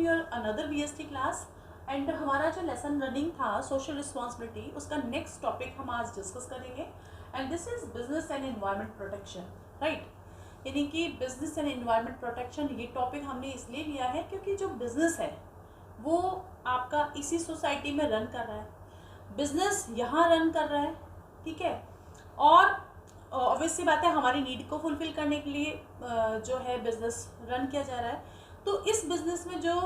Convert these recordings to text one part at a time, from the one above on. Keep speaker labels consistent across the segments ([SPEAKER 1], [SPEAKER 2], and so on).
[SPEAKER 1] Your another VST class and हमारा जो lesson running था सोशल रिस्पॉन्सिबिलिटी, उसका नेक्स्ट टॉपिक हम आज डिस्कस करेंगे and this is business and environment protection, right. यानी कि बिजनेस एंड एनवायरनमेंट प्रोटेक्शन, ये टॉपिक हमने इसलिए लिया है क्योंकि जो बिजनेस है वो आपका इसी सोसाइटी में रन कर रहा है, बिजनेस यहाँ रन कर रहा है, ठीक है। और ऑब्वियसली बात है हमारी नीड को फुलफिल करने के लिए जो है बिजनेस रन किया जा रहा है। तो इस बिजनेस में जो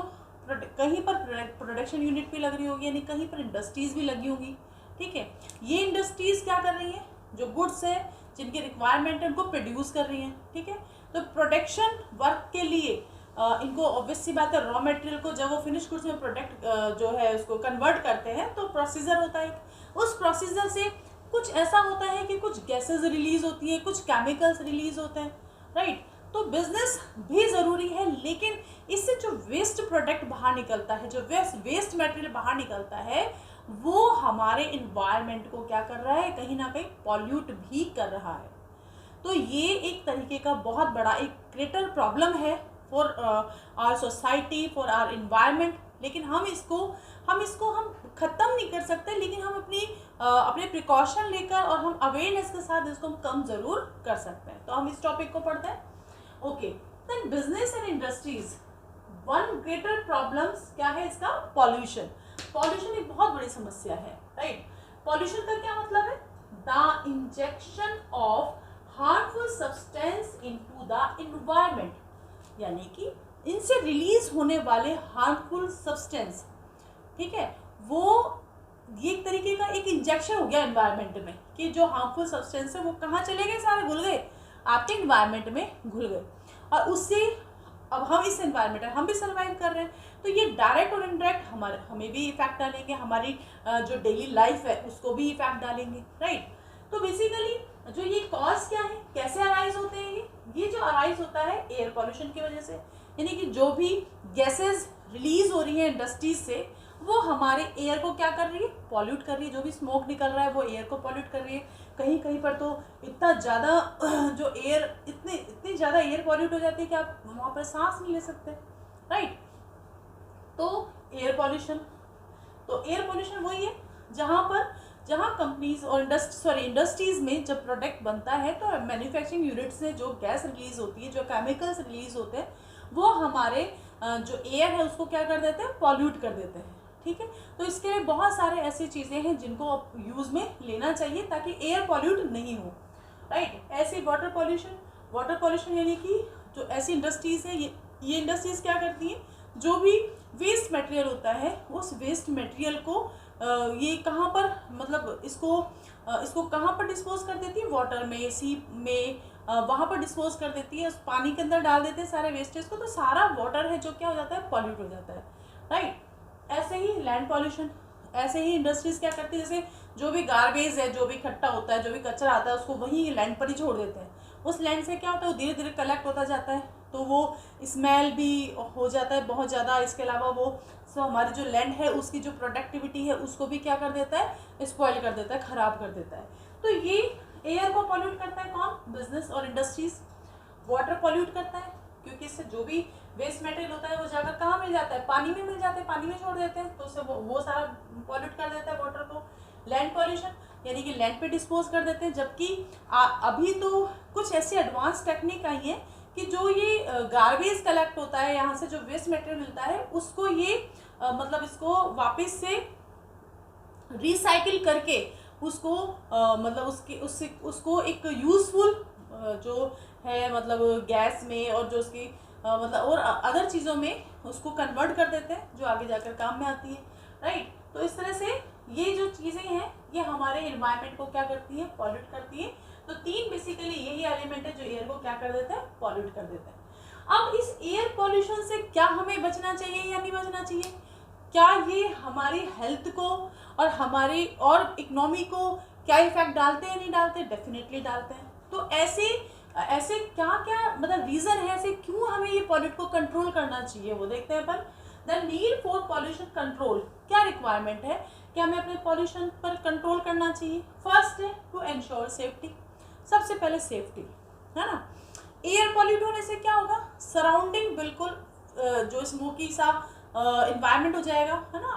[SPEAKER 1] कहीं पर प्रोडक्शन यूनिट भी लग रही होगी, यानी कहीं पर इंडस्ट्रीज भी लगी होगी, ठीक है। ये इंडस्ट्रीज क्या कर रही हैं, जो गुड्स है जिनकी रिक्वायरमेंट है उनको प्रोड्यूस कर रही हैं, ठीक है। तो प्रोडक्शन वर्क के लिए इनको ऑब्वियसली बात है रॉ मटेरियल को जब वो फिनिश गुड्स में प्रोडक्ट जो है उसको कन्वर्ट करते हैं तो प्रोसीजर होता है। उस प्रोसीजर से कुछ ऐसा होता है कि कुछ गैसेस रिलीज होती हैं, कुछ केमिकल्स रिलीज होते हैं, राइट। तो बिजनेस भी ज़रूरी है, लेकिन इससे जो वेस्ट प्रोडक्ट बाहर निकलता है, जो वेस्ट मटेरियल बाहर निकलता है, वो हमारे इन्वायरमेंट को क्या कर रहा है, कहीं ना कहीं पॉल्यूट भी कर रहा है। तो ये एक तरीके का बहुत बड़ा एक ग्रेटर प्रॉब्लम है for our society, for our environment. लेकिन हम इसको ख़त्म नहीं कर सकते, लेकिन हम अपने प्रिकॉशन लेकर और हम अवेयरनेस के साथ इसको हम कम ज़रूर कर सकते हैं। तो हम इस टॉपिक को पढ़ते हैं। Okay, then business and industries, one greater problems क्या है इसका, पॉल्यूशन। पॉल्यूशन एक बहुत बड़ी समस्या है, राइट। पॉल्यूशन का क्या मतलब है, the injection of harmful substance into the environment, यानी कि इनसे रिलीज होने वाले हार्मफुल सब्सटेंस, ठीक है, वो ये एक तरीके का एक इंजेक्शन हो गया एनवायरनमेंट में कि जो हार्मफुल सब्सटेंस है वो कहाँ चले गए, सारे घुल गए, आपके इन्वायरमेंट में घुल गए, और उससे अब हम इस एनवायरनमेंट में हम भी सर्वाइव कर रहे हैं। तो ये डायरेक्ट और इनडायरेक्ट हमें भी इफेक्ट डालेंगे, हमारी जो डेली लाइफ है उसको भी इफेक्ट डालेंगे, राइट। तो बेसिकली जो ये कॉज क्या है, कैसे अराइज होते हैं, ये जो अराइज होता है एयर पॉल्यूशन की वजह से, यानी कि जो भी गैसेज रिलीज हो रही है इंडस्ट्रीज से वो हमारे एयर को क्या कर रही है, पॉल्यूट कर रही है। जो भी स्मोक निकल रहा है वो एयर को पॉल्यूट कर रही है। कहीं कहीं पर तो इतना ज़्यादा जो एयर इतनी ज़्यादा एयर पॉल्यूट हो जाती है कि आप वहाँ पर सांस नहीं ले सकते, राइट। तो एयर पॉल्यूशन वही है जहाँ कंपनीज और इंडस्ट्रीज में जब प्रोडक्ट बनता है तो मैन्युफैक्चरिंग यूनिट से जो गैस रिलीज होती है, जो केमिकल्स रिलीज होते हैं, वो हमारे जो एयर है उसको क्या कर देते हैं, पॉल्यूट कर देते हैं, ठीक है। तो इसके लिए बहुत सारे ऐसी चीज़ें हैं जिनको आप यूज़ में लेना चाहिए ताकि एयर पॉल्यूट नहीं हो, राइट। ऐसे वाटर पॉल्यूशन यानी कि जो ऐसी इंडस्ट्रीज़ हैं, ये इंडस्ट्रीज़ क्या करती हैं, जो भी वेस्ट मटेरियल होता है उस वेस्ट मटेरियल को ये कहाँ पर मतलब इसको कहाँ पर डिस्पोज कर देती है, वाटर में, सी में, वहाँ पर डिस्पोज कर देती है, उस पानी के अंदर डाल देते हैं सारे वेस्टेज को, तो सारा वाटर है जो क्या हो जाता है, पॉल्यूट हो जाता है, राइट। ऐसे ही लैंड पॉल्यूशन, ऐसे ही इंडस्ट्रीज क्या करती है, जैसे जो भी गार्बेज है, जो भी इकट्ठा होता है, जो भी कचरा आता है, उसको वहीं लैंड पर ही छोड़ देते हैं। उस लैंड से क्या होता है, वो धीरे धीरे कलेक्ट होता जाता है, तो वो स्मेल भी हो जाता है बहुत ज़्यादा। इसके अलावा वो हमारी जो लैंड है उसकी जो प्रोडक्टिविटी है उसको भी क्या कर देता है, स्पॉइल कर देता है, ख़राब कर देता है। तो ये एयर को पॉल्यूट करता है कौन, बिजनेस और इंडस्ट्रीज। वाटर पॉल्यूट करता है क्योंकि इससे जो भी वेस्ट मटेरियल होता है वो जाकर कहाँ मिल जाता है, पानी में मिल जाता है, पानी में छोड़ देते हैं, तो उससे वो सारा पॉल्यूट कर देता है वाटर को। लैंड पॉल्यूशन यानी कि लैंड पे डिस्पोज कर देते हैं, जबकि अभी तो कुछ ऐसी एडवांस टेक्निक आई है कि जो ये गार्बेज कलेक्ट होता है, यहाँ से जो वेस्ट मटेरियल मिलता है उसको ये मतलब इसको वापस से रिसाइकिल करके उसको मतलब उसको एक यूजफुल जो है मतलब गैस में और जो उसकी मतलब और अदर चीज़ों में उसको कन्वर्ट कर देते हैं जो आगे जाकर काम में आती है, राइट। तो इस तरह से ये जो चीज़ें हैं ये हमारे एनवायरनमेंट को क्या करती हैं, पॉल्यूट करती हैं। तो तीन बेसिकली यही एलिमेंट है जो एयर को क्या कर देता है, पॉल्यूट कर देता है। अब इस एयर पॉल्यूशन से क्या हमें बचना चाहिए या नहीं बचना चाहिए, क्या ये हमारी हेल्थ को और हमारी और इकोनॉमी को क्या इफेक्ट डालते हैं, नहीं डालते, डेफिनेटली डालते हैं। तो ऐसे क्या क्या मतलब रीज़न है, ऐसे क्यों हमें ये पॉल्यूट को कंट्रोल करना चाहिए वो देखते हैं अपन। The need for pollution control, क्या रिक्वायरमेंट है कि हमें अपने पॉल्यूशन पर कंट्रोल करना चाहिए। फर्स्ट है टू एंश्योर सेफ्टी, सबसे पहले सेफ्टी है ना। एयर पॉल्यूट होने से क्या होगा, सराउंडिंग बिल्कुल जो स्मोकी सा इन्वायरमेंट हो जाएगा, है ना।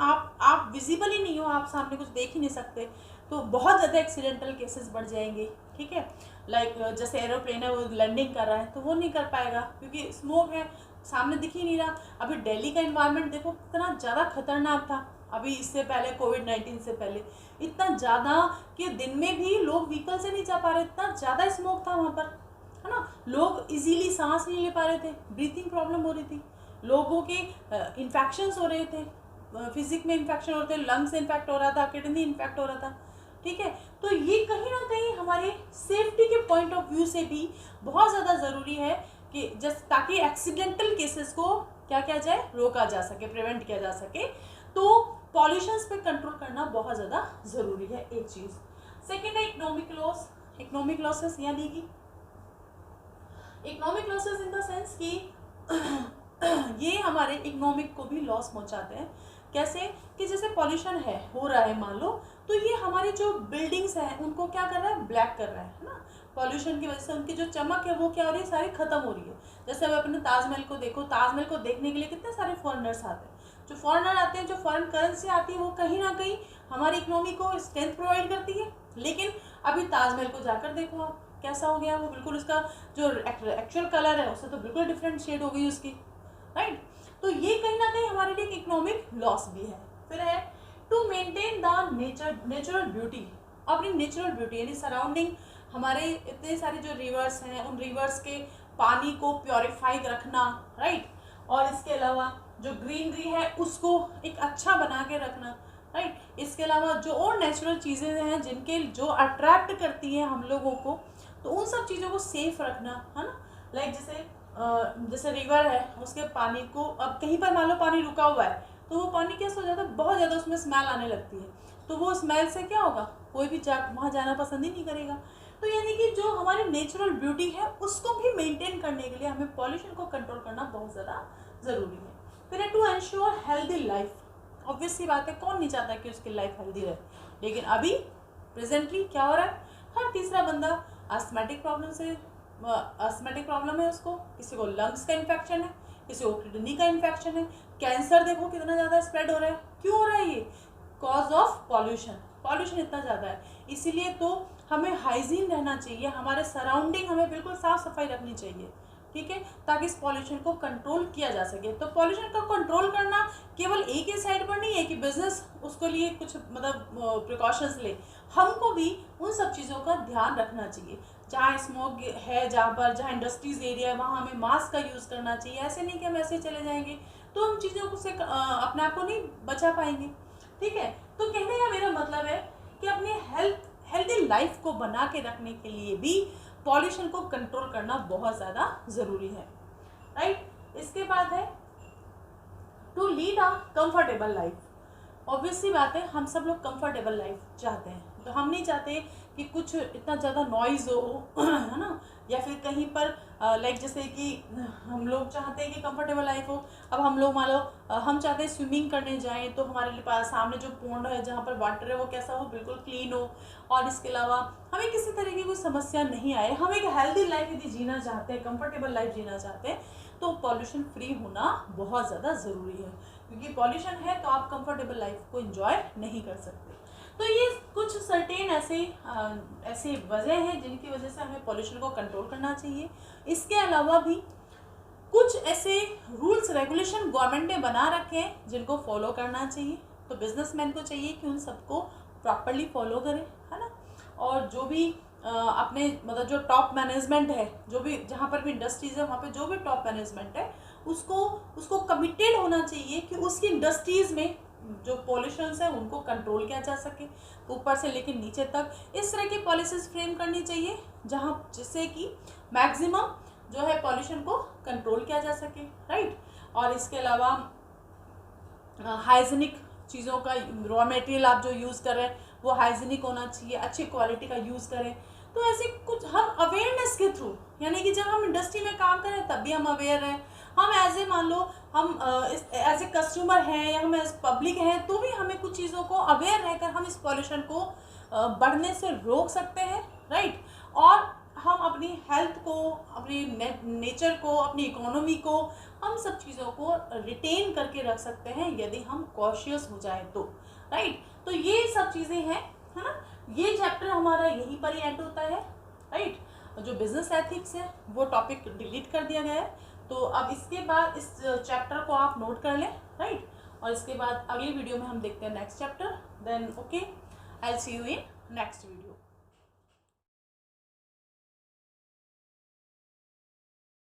[SPEAKER 1] आप विजिबल ही नहीं हो, आप सामने कुछ देख ही नहीं सकते, तो बहुत ज़्यादा एक्सीडेंटल केसेस बढ़ जाएंगे, ठीक है। लाइक जैसे एरोप्लेन है वो लैंडिंग कर रहा है तो वो नहीं कर पाएगा क्योंकि स्मोक है, सामने दिख ही नहीं रहा। अभी दिल्ली का इन्वायरमेंट देखो कितना ज़्यादा खतरनाक था, अभी इससे पहले कोविड-19 से पहले इतना ज़्यादा कि दिन में भी लोग व्हीकल से नहीं जा पा रहे, इतना ज़्यादा स्मोक था वहाँ पर, है ना। लोग इजीली सांस नहीं ले पा रहे थे, ब्रीथिंग प्रॉब्लम हो रही थी, लोगों के इन्फेक्शंस हो रहे थे, फिजिक में इन्फेक्शन हो रहे थे, लंग्स इन्फेक्ट हो रहा था, किडनी इन्फेक्ट हो रहा था, ठीक है। तो ये कहीं ना कहीं हमारे सेफ्टी के पॉइंट ऑफ व्यू से भी बहुत ज़्यादा ज़रूरी है कि जस्ट ताकि एक्सीडेंटल केसेस को क्या किया जाए, रोका जा सके, प्रिवेंट किया जा सके। तो पॉल्यूशंस पे कंट्रोल करना बहुत ज़्यादा ज़रूरी है, एक चीज़। सेकेंड है इकोनॉमिक लॉस। इकोनॉमिक लॉसेस यहाँ दी गई, economic losses in the sense कि ये हमारे इकोनॉमिक को भी लॉस पहुंचाते हैं। कैसे कि जैसे पॉल्यूशन है, हो रहा है मान लो, तो ये हमारी जो बिल्डिंग्स हैं उनको क्या कर रहा है, ब्लैक कर रहा है ना। पॉल्यूशन की वजह से उनकी जो चमक है वो क्या हो रही है, सारी खत्म हो रही है। जैसे अब अपने ताजमहल को देखो, ताजमहल को देखने के लिए कितने सारे फॉरेनर्स आते हैं, जो फॉरेनर आते हैं, जो फॉरेन करेंसी आती है, वो कहीं ना कहीं हमारी इकोनॉमी को स्ट्रेंथ प्रोवाइड करती है। लेकिन अभी ताजमहल को जाकर देखो आप, कैसा हो गया वो, बिल्कुल उसका जो एक्चुअल कलर है उससे तो बिल्कुल डिफरेंट शेड हो गई उसकी, राइट। तो ये कहीं ना कहीं हमारे लिए इकोनॉमिक लॉस भी है। फिर है to maintain the natural beauty, अपनी नेचुरल ब्यूटी यानी सराउंडिंग, हमारे इतने सारे जो रिवर्स हैं उन रिवर्स के पानी को प्योरीफाई रखना, राइट। और इसके अलावा जो ग्रीनरी है उसको एक अच्छा बना के रखना, राइट। इसके अलावा जो और नेचुरल चीज़ें हैं जिनके जो अट्रैक्ट करती हैं हम लोगों को, तो उन सब चीज़ों को सेफ रखना, है ना। लाइक जैसे रिवर है, उसके पानी को अब कहीं पर मान लो पानी रुका हुआ है तो वो पानी कैसा हो जाता है, बहुत ज़्यादा उसमें स्मेल आने लगती है, तो वो स्मेल से क्या होगा, कोई भी वहाँ जाना पसंद ही नहीं करेगा। तो यानी कि जो हमारी नेचुरल ब्यूटी है उसको भी मेंटेन करने के लिए हमें पॉल्यूशन को कंट्रोल करना बहुत ज़्यादा ज़रूरी है। फिर है to ensure healthy life. Obvious सी बात है, कौन नहीं चाहता कि उसकी लाइफ हेल्दी रहे, लेकिन अभी प्रेजेंटली क्या हो रहा है, हर तीसरा बंदा अस्थमैटिक प्रॉब्लम है उसको, किसी को लंग्स का इन्फेक्शन है, किसी को किडनी का इन्फेक्शन है, कैंसर देखो कितना ज़्यादा स्प्रेड हो रहा है। क्यों हो रहा है ये, कॉज ऑफ पॉल्यूशन। पॉल्यूशन इतना ज़्यादा है, इसीलिए तो हमें हाइजीन रहना चाहिए, हमारे सराउंडिंग हमें बिल्कुल साफ़ सफाई रखनी चाहिए, ठीक है, ताकि इस पॉल्यूशन को कंट्रोल किया जा सके। तो पॉल्यूशन को कंट्रोल करना केवल एक ही साइड पर नहीं है कि बिजनेस उसके लिए कुछ मतलब प्रिकॉशंस ले, हमको भी उन सब चीज़ों का ध्यान रखना चाहिए। जहाँ स्मोक है, जहाँ इंडस्ट्रीज एरिया है, वहाँ हमें मास्क का यूज़ करना चाहिए। ऐसे नहीं कि हम ऐसे चले जाएंगे तो हम चीज़ों को से अपने आप को नहीं बचा पाएंगे, ठीक है। तो कहने का मेरा मतलब है कि अपने हेल्दी लाइफ को बना के रखने के लिए भी पॉल्यूशन को कंट्रोल करना बहुत ज़्यादा ज़रूरी है, राइट। इसके बाद है to lead a comfortable life. Obviously बात है, हम सब लोग कंफर्टेबल लाइफ चाहते हैं, तो हम नहीं चाहते कि कुछ इतना ज़्यादा नॉइज़ हो है ना, या फिर कहीं पर लाइक जैसे कि हम लोग चाहते हैं कि कंफर्टेबल लाइफ हो। अब हम लोग मान लो हम चाहते हैं स्विमिंग करने जाएं तो हमारे लिए पास सामने जो पॉन्ड है जहाँ पर वाटर है वो कैसा हो, बिल्कुल क्लीन हो, और इसके अलावा हमें किसी तरह की कोई समस्या नहीं आए। हम एक हेल्दी लाइफ यदि जीना चाहते हैं, कंफर्टेबल लाइफ जीना चाहते हैं, तो पॉल्यूशन फ्री होना बहुत ज़्यादा ज़रूरी है, क्योंकि पॉल्यूशन है तो आप कंफर्टेबल लाइफ को एंजॉय नहीं कर सकते। तो ये कुछ सर्टेन ऐसे वजह हैं जिनकी वजह से हमें पॉल्यूशन को कंट्रोल करना चाहिए। इसके अलावा भी कुछ ऐसे रूल्स रेगुलेशन गवर्नमेंट ने बना रखे हैं जिनको फॉलो करना चाहिए, तो बिजनेसमैन को चाहिए कि उन सबको प्रॉपरली फॉलो करें, है ना। और जो भी अपने मतलब जो टॉप मैनेजमेंट है, जो भी जहाँ पर भी इंडस्ट्रीज़ है वहाँ पे जो भी टॉप मैनेजमेंट है उसको कमिटेड होना चाहिए कि उसकी इंडस्ट्रीज़ में जो पॉल्यूशंस है उनको कंट्रोल किया जा सके, ऊपर से लेकर नीचे तक इस तरह की पॉलिसीज फ्रेम करनी चाहिए जहाँ जिससे कि मैक्सिमम जो है पॉल्यूशन को कंट्रोल किया जा सके, राइट। और इसके अलावा हाइजीनिक चीज़ों का रॉ मटेरियल आप जो यूज़ कर रहे हैं वो हाइजीनिक होना चाहिए, अच्छी क्वालिटी का यूज़ करें। तो ऐसे कुछ हम अवेयरनेस के थ्रू, यानी कि जब हम इंडस्ट्री में काम करें तब भी हम अवेयर हैं, हम एज ए मान लो हम एज ए कस्टमर हैं या हम एज पब्लिक हैं, तो भी हमें कुछ चीज़ों को अवेयर रहकर हम इस पॉल्यूशन को बढ़ने से रोक सकते हैं, राइट। और हम अपनी हेल्थ को, अपनी नेचर को, अपनी इकोनॉमी को, हम सब चीज़ों को रिटेन करके रख सकते हैं यदि हम कॉशियस हो जाए तो, राइट। तो ये सब चीज़ें हैं, है ना। ये चैप्टर हमारा यहीं पर ही एंड होता है, राइट। जो बिजनेस एथिक्स है वो टॉपिक डिलीट कर दिया गया है। तो अब इसके बाद इस चैप्टर को आप नोट कर लें, राइट। और इसके बाद अगली वीडियो में हम देखते हैं next chapter. Then okay, I will see you in next video.